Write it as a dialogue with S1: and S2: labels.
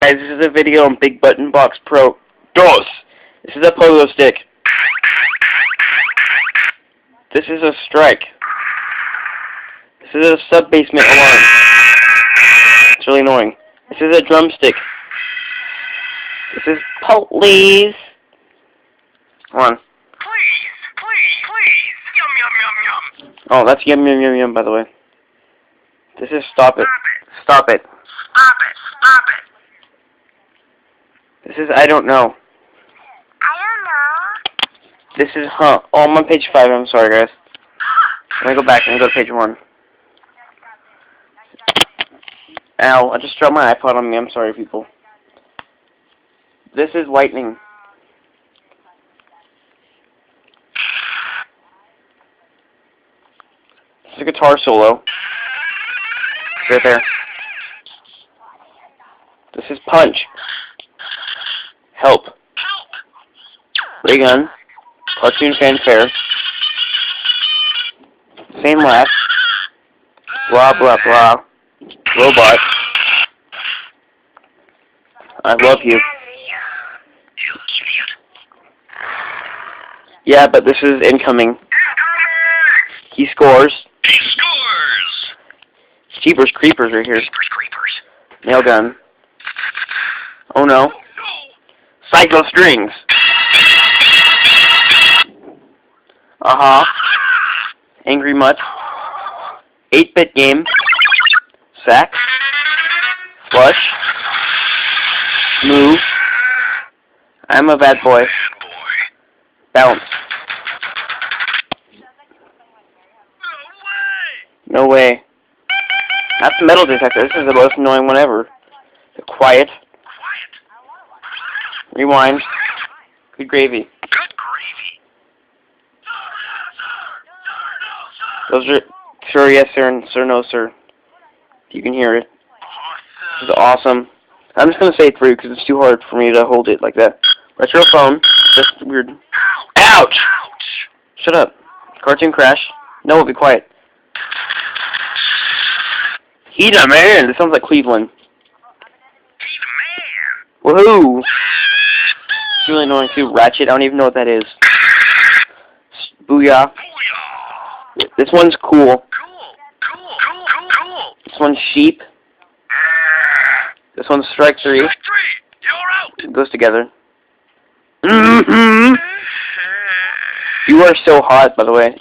S1: Guys, this is a video on Big Button Box Pro. DOS! This is a pogo stick. This is a strike. This is a sub-basement alarm. It's really annoying. This is a drumstick. This is police. Come on.
S2: Please. Yum, yum, yum, yum.
S1: Oh, that's yum yum yum yum, by the way. This is stop it.
S2: Stop it.
S1: This is I don't know. This is Oh, I'm on page 5. I'm sorry, guys. Let me go back and go to page 1. Ow, I just dropped my iPod on me. I'm sorry, people. This is lightning. This is a guitar solo. Right there. This is punch. Help. Ray gun. Cartoon fanfare. Same laugh. Blah blah blah. Robot. I love you. Yeah, but this is incoming. He scores. Jeepers Creepers right here. Nail gun. Oh no. Psycho strings. Angry Mutt. 8-bit game. Sack. Flush. Move. I'm a bad boy. Bounce. No way. That's the metal detector. This is the most annoying one ever. Quiet. Rewind. Good gravy. Those are sir, yes, sir, and sir, no, sir. If you can hear it. This is awesome. I'm just gonna say it for you because it's too hard for me to hold it like that. Retro phone. That's weird. Ouch! Shut up. Cartoon crash. No, be quiet. He's a man. This sounds like Cleveland. Woohoo! It's really annoying too. Ratchet. I don't even know what that is. Booyah. This one's cool. This one's sheep. This one's strike 3. It goes together. You are so hot, by the way.